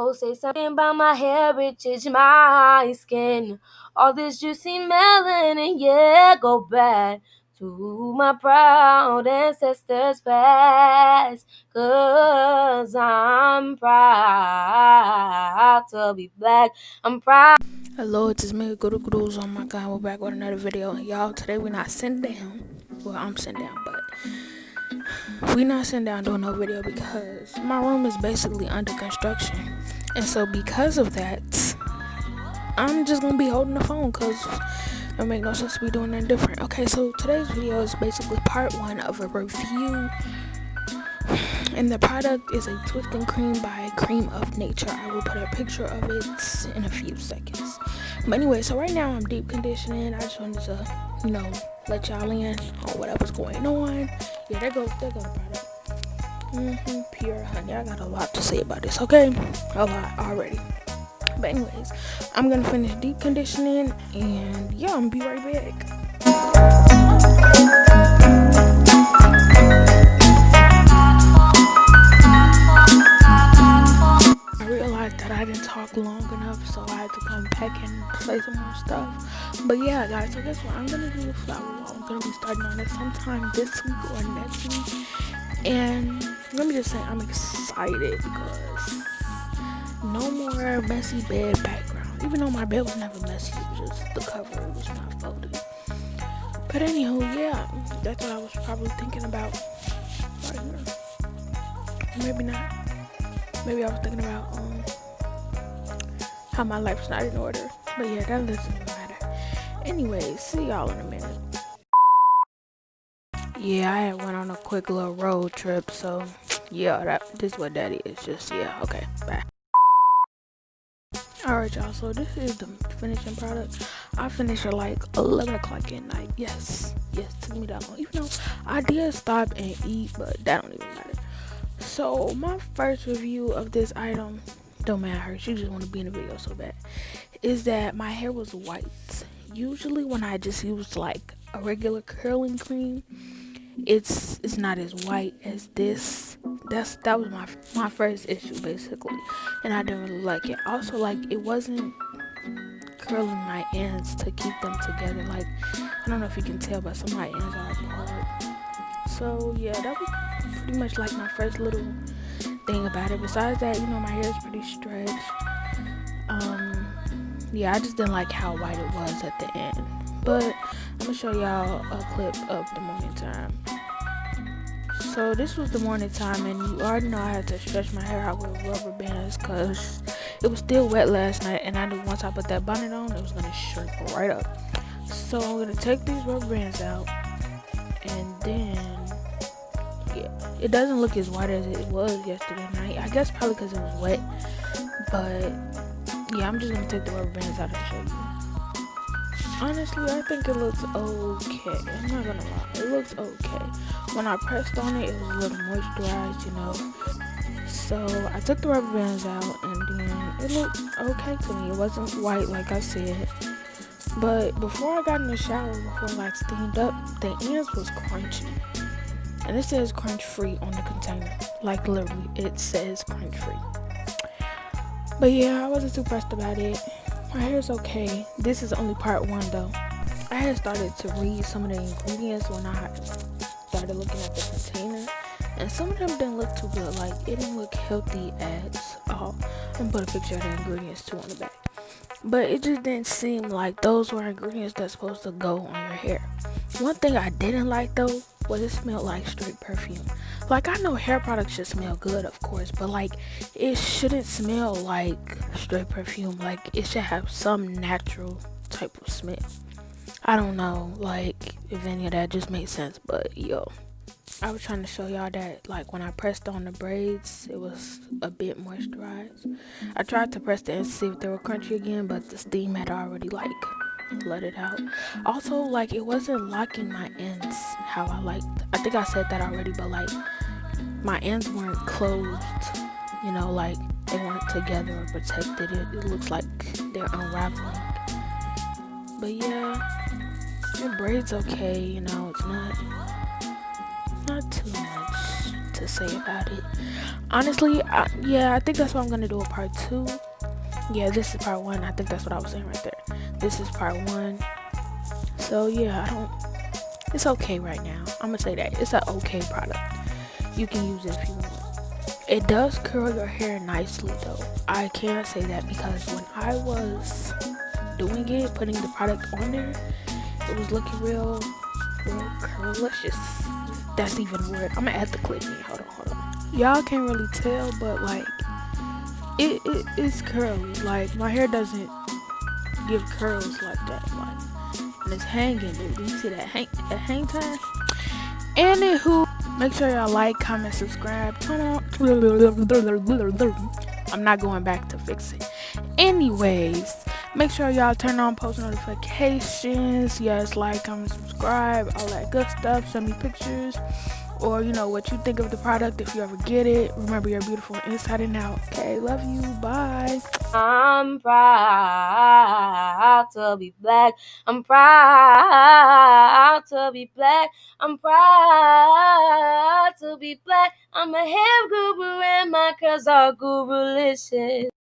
Oh, say something about my hair, it is my skin. All this juicy melanin, yeah, go back to my proud ancestors past. 'Cause I'm proud to be black. I'm proud. Hello, it's me, Guru. Oh my god, we're back with another video. Y'all, today we're not sitting down. Well, I'm sitting down, but we're not sitting down doing no video because my room is basically under construction. And so because of that, I'm just gonna be holding the phone because it don't make no sense to be doing anything different. Okay, so today's video is basically part one of a review. And the product is a twisting cream by Creme of Nature. I will put a picture of it in a few seconds. But anyway, so right now I'm deep conditioning. I just wanted to, let y'all in on whatever's going on. Yeah, there goes the product. Pure honey. I got a lot to say about this, okay? A lot already. But anyways, I'm gonna finish deep conditioning and yeah, I'm gonna be right back. That I didn't talk long enough, so I had to come back and play some more stuff. But yeah, guys, so guess what? I'm gonna do the flower wall. I'm gonna be starting on it sometime this week or next week. And let me just say, I'm excited because no more messy bed background. Even though my bed was never messy, it was just the cover, it was not folded. But anywho, yeah, that's what I was probably thinking about right here. Maybe not. Maybe I was thinking about how my life's not in order. But yeah, that doesn't matter. Anyway, see y'all in a minute. Yeah, I had went on a quick little road trip, so yeah, this is what that is. Just yeah, okay, bye. Alright y'all, so this is the finishing product. I finished at like 11 o'clock at night. Yes, took me that long. Even though I did stop and eat, but that don't even matter. So my first review of this item, don't matter, she just want to be in the video so bad, is that my hair was white. Usually when I just used like a regular curling cream, it's not as white as this. That was my first issue basically, and I didn't really like it. Also, like, it wasn't curling my ends to keep them together. Like, I don't know if you can tell, but some of my ends are apart. So yeah, that was pretty much like my first little thing about it. Besides that, my hair is pretty stretched. Yeah, I just didn't like how white it was at the end. But I'm gonna show y'all a clip of the morning time. So this was the morning time, and you already know I had to stretch my hair out with rubber bands because it was still wet last night, and I knew once I put that bonnet on, it was gonna shrink right up. So I'm gonna take these rubber bands out, and then it doesn't look as white as it was yesterday night. I guess probably because it was wet. But yeah, I'm just gonna take the rubber bands out and show you. Honestly, I think it looks okay. I'm not gonna lie, it looks okay. When I pressed on it, it was a little moisturized, So I took the rubber bands out, and then it looked okay to me. It wasn't white like I said. But before I got in the shower, before I steamed up, the ends was crunchy. And it says crunch free on the container. Like, literally, it says crunch free. But yeah, I wasn't too pressed about it. My hair's okay. This is only part one though. I had started to read some of the ingredients when I started looking at the container. And some of them didn't look too good. Like, it didn't look healthy at all. I'm gonna put a picture of the ingredients too on the back. But it just didn't seem like those were ingredients that's supposed to go on your hair. One thing I didn't like though was it smelled like straight perfume. Like, I know hair products should smell good, of course, but like, it shouldn't smell like straight perfume. Like, it should have some natural type of smell. I don't know, like, if any of that just made sense, but yo, I was trying to show y'all that, like, when I pressed on the braids, it was a bit moisturized. I tried to press the ends to see if they were crunchy again, but the steam had already, like, let it out. Also, like, it wasn't locking my ends how I liked. I think I said that already, but like, my ends weren't closed, like they weren't together or protected. It looks like they're unraveling. But yeah, the braid's okay. It's not too much to say about it. Honestly, yeah, I think that's what I'm gonna do a part two. Yeah, this is part one. I think that's what I was saying right there. This is part one. So yeah, I don't. It's okay right now. I'm gonna say that it's an okay product. You can use it if you want. It does curl your hair nicely though. I can't say that because when I was doing it, putting the product on there, it was looking real curlicious. That's even a word. I'm gonna add the clip in. Hold on. Y'all can't really tell, but like it is curly. Like my hair doesn't give curls like that. Like and it's hanging. Dude. Do you see that hang time? Anywho, make sure y'all like, comment, subscribe. Turn on. I'm not going back to fix it. Anyways, make sure y'all turn on post notifications. Yes, like, comment, subscribe, all that good stuff. Send me pictures or what you think of the product if you ever get it. Remember, you're beautiful inside and out. Okay, love you. Bye. I'm proud to be black. I'm proud to be black. I'm proud to be black. I'm a hair guru and my curls are gurulicious.